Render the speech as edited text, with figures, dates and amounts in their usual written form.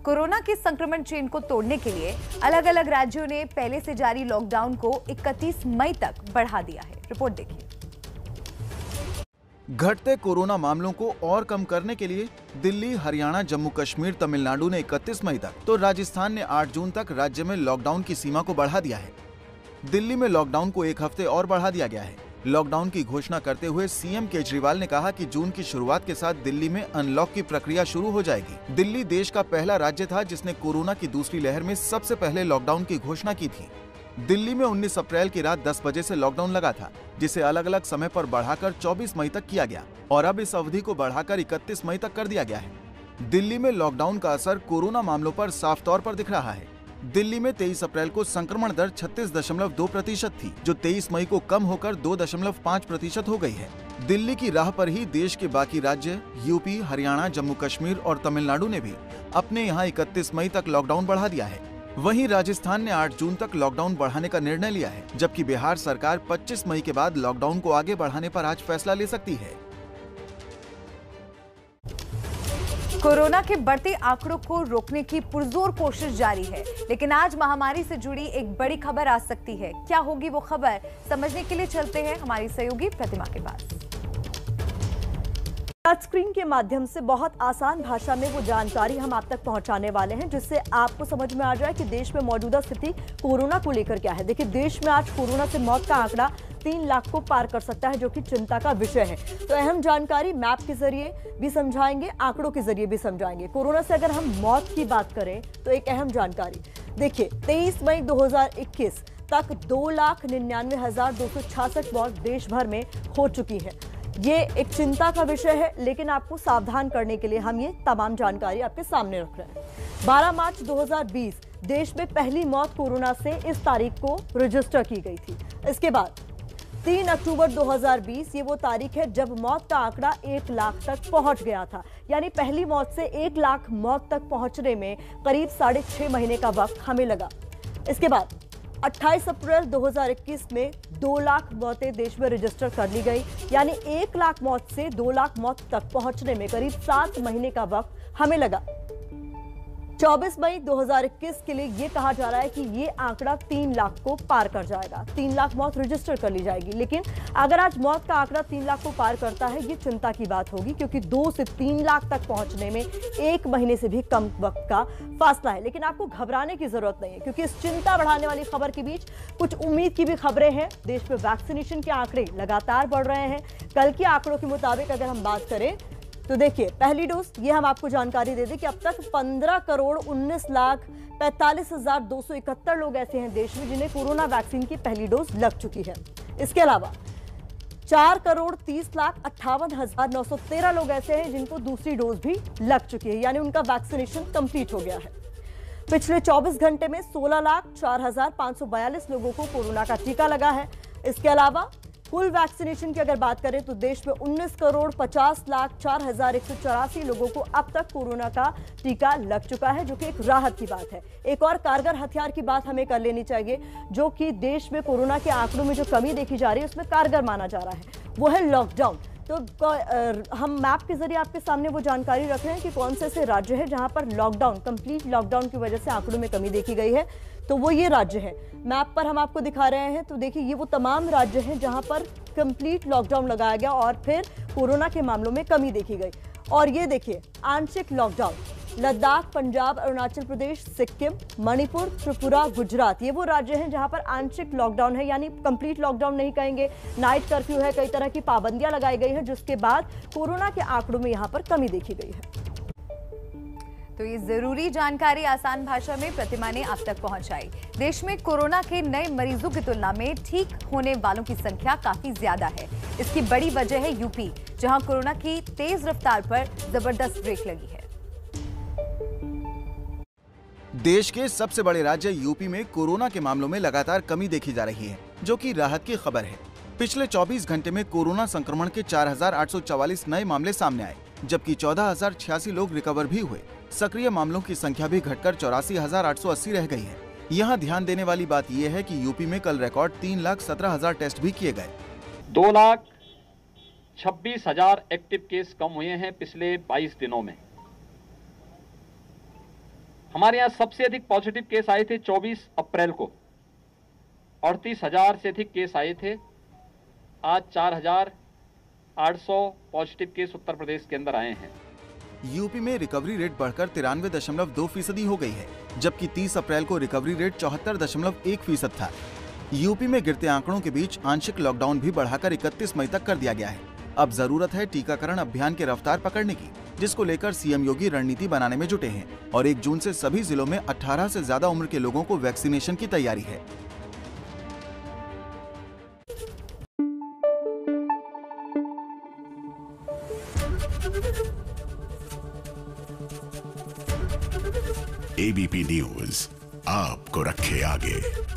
Corona की संक्रमण chain को तोड़ने के लिए अलग अलग राज्यों ने पहले से जारी लॉकडाउन को 31 मई तक बढ़ा दिया है। रिपोर्ट देखिए। घटते कोरोना मामलों को और कम करने के लिए दिल्ली, हरियाणा, जम्मू कश्मीर, तमिलनाडु ने 31 मई तक तो राजस्थान ने 8 जून तक राज्य में लॉकडाउन की सीमा को बढ़ा दिया है। दिल्ली में लॉकडाउन को 1 हफ्ते और बढ़ा दिया गया है। लॉकडाउन की घोषणा करते हुए सीएम केजरीवाल ने कहा कि जून की शुरुआत के साथ दिल्ली में अनलॉक की प्रक्रिया शुरू हो जाएगी। दिल्ली देश का पहला राज्य था जिसने कोरोना की दूसरी लहर में सबसे पहले लॉकडाउन की घोषणा की थी। दिल्ली में 19 अप्रैल की रात 10 बजे से लॉकडाउन लगा था, जिसे अलग अलग समय पर बढ़ाकर 24 मई तक किया गया और अब इस अवधि को बढ़ाकर 31 मई तक कर दिया गया है। दिल्ली में लॉकडाउन का असर कोरोना मामलों पर साफ तौर पर दिख रहा है। दिल्ली में 23 अप्रैल को संक्रमण दर 36.2% थी, जो 23 मई को कम होकर 2.5% हो गई है। दिल्ली की राह पर ही देश के बाकी राज्य यूपी, हरियाणा, जम्मू कश्मीर और तमिलनाडु ने भी अपने यहाँ 31 मई तक लॉकडाउन बढ़ा दिया है। वहीं राजस्थान ने 8 जून तक लॉकडाउन बढ़ाने का निर्णय लिया है, जबकि बिहार सरकार 25 मई के बाद लॉकडाउन को आगे बढ़ाने पर आज फैसला ले सकती है। कोरोना के बढ़ते आंकड़ों को रोकने की पुरजोर कोशिश जारी है, लेकिन आज महामारी से जुड़ी एक बड़ी खबर आ सकती है। क्या होगी वो खबर, समझने के लिए चलते हैं हमारी सहयोगी प्रतिमा के पास। टच स्क्रीन के माध्यम से बहुत आसान भाषा में वो जानकारी हम आप तक पहुंचाने वाले हैं, जिससे आपको समझ में आ जाए कि देश में मौजूदा स्थिति कोरोना को लेकर क्या है। देखिए, देश में आज कोरोना से मौत का आंकड़ा 3 लाख को पार कर सकता है, जो कि चिंता का विषय है। तो अहम जानकारी मैप के जरिए भी समझाएंगे, आंकड़ों के जरिए भी समझाएंगे। कोरोना से अगर हम मौत की बात करें तो एक अहम जानकारी देखिए, 23 मई 2021 तक 2,99,266 मौत देश भर में हो चुकी है। ये एक चिंता का विषय है, लेकिन आपको सावधान करने के लिए हम ये तमाम जानकारी आपके सामने रख रहे हैं। 12 मार्च 2020 देश में पहली मौत कोरोना से इस तारीख को रजिस्टर की गई थी। इसके बाद 3 अक्टूबर 2020 ये वो तारीख है जब मौत का आंकड़ा 1 लाख तक पहुंच गया था। यानी पहली मौत से 1 लाख मौत तक पहुंचने में करीब 6.5 महीने का वक्त हमें लगा। इसके बाद 28 अप्रैल 2021 में 2 लाख मौतें देश में रजिस्टर कर ली गई। यानी 1 लाख मौत से 2 लाख मौत तक पहुंचने में करीब 7 महीने का वक्त हमें लगा। 24 मई 2021 के लिए ये कहा जा रहा है कि ये आंकड़ा 3 लाख को पार कर जाएगा, 3 लाख मौत रजिस्टर कर ली जाएगी। लेकिन अगर आज मौत का आंकड़ा 3 लाख को पार करता है, ये चिंता की बात होगी, क्योंकि 2 से 3 लाख तक पहुंचने में 1 महीने से भी कम वक्त का फासला है। लेकिन आपको घबराने की जरूरत नहीं है, क्योंकि इस चिंता बढ़ाने वाली खबर के बीच कुछ उम्मीद की भी खबरें हैं। देश में वैक्सीनेशन के आंकड़े लगातार बढ़ रहे हैं। कल के आंकड़ों के मुताबिक अगर हम बात करें तो देखिए, पहली डोज, ये हम आपको जानकारी दे दें कि अब तक 15,19,45,271 लोग ऐसे हैं देश में जिन्हें कोरोना वैक्सीन की पहली डोज लग चुकी है। इसके अलावा 4,30,58,913 लोग ऐसे हैं जिनको दूसरी डोज भी लग चुकी है, यानी उनका वैक्सीनेशन कंप्लीट हो गया है। पिछले 24 घंटे में 16,04,542 लोगों को कोरोना का टीका लगा है। इसके अलावा कुल वैक्सीनेशन की अगर बात करें तो देश में 19,50,04,184 लोगों को अब तक कोरोना का टीका लग चुका है, जो कि एक राहत की बात है। एक और कारगर हथियार की बात हमें कर लेनी चाहिए, जो कि देश में कोरोना के आंकड़ों में जो कमी देखी जा रही है उसमें कारगर माना जा रहा है, वो है लॉकडाउन। तो हम मैप के जरिए आपके सामने वो जानकारी रख रहे हैं कि कौन से ऐसे राज्य हैं जहां पर लॉकडाउन, कंप्लीट लॉकडाउन की वजह से आंकड़ों में कमी देखी गई है। तो वो ये राज्य है, मैप पर हम आपको दिखा रहे हैं। तो देखिए, ये वो तमाम राज्य हैं जहां पर कंप्लीट लॉकडाउन लगाया गया और फिर कोरोना के मामलों में कमी देखी गई। और ये देखिए, आंशिक लॉकडाउन लद्दाख, पंजाब, अरुणाचल प्रदेश, सिक्किम, मणिपुर, त्रिपुरा, गुजरात, ये वो राज्य हैं जहां पर आंशिक लॉकडाउन है, यानी कंप्लीट लॉकडाउन नहीं कहेंगे। नाइट कर्फ्यू है, कई तरह की पाबंदियां लगाई गई हैं, जिसके बाद कोरोना के आंकड़ों में यहां पर कमी देखी गई है। तो ये जरूरी जानकारी आसान भाषा में प्रतिमा ने आप तक पहुंचाई। देश में कोरोना के नए मरीजों की तुलना में ठीक होने वालों की संख्या काफी ज्यादा है। इसकी बड़ी वजह है यूपी, जहां कोरोना की तेज रफ्तार पर जबरदस्त ब्रेक लगी है। देश के सबसे बड़े राज्य यूपी में कोरोना के मामलों में लगातार कमी देखी जा रही है, जो कि राहत की खबर है। पिछले 24 घंटे में कोरोना संक्रमण के 4,844 नए मामले सामने आए, जबकि 14,086 लोग रिकवर भी हुए। सक्रिय मामलों की संख्या भी घटकर 84,880 रह गई है। यहाँ ध्यान देने वाली बात यह है कि यूपी में कल रिकॉर्ड 3,17,000 टेस्ट भी किए गए। 2,26,000 एक्टिव केस कम हुए हैं पिछले 22 दिनों में। हमारे यहाँ सबसे अधिक पॉजिटिव केस आए थे 24 अप्रैल को, 38,000 से अधिक केस आए थे। आज 4,800 पॉजिटिव केस उत्तर प्रदेश के अंदर आए हैं। यूपी में रिकवरी रेट बढ़कर 93.2% हो गई है, जबकि 30 अप्रैल को रिकवरी रेट 74.1% था। यूपी में गिरते आंकड़ों के बीच आंशिक लॉकडाउन भी बढ़ाकर 31 मई तक कर दिया गया है। अब जरूरत है टीकाकरण अभियान की रफ्तार पकड़ने की, जिसको लेकर सीएम योगी रणनीति बनाने में जुटे हैं और 1 जून से सभी जिलों में 18 से ज्यादा उम्र के लोगों को वैक्सीनेशन की तैयारी है। एबीपी न्यूज आपको रखे आगे।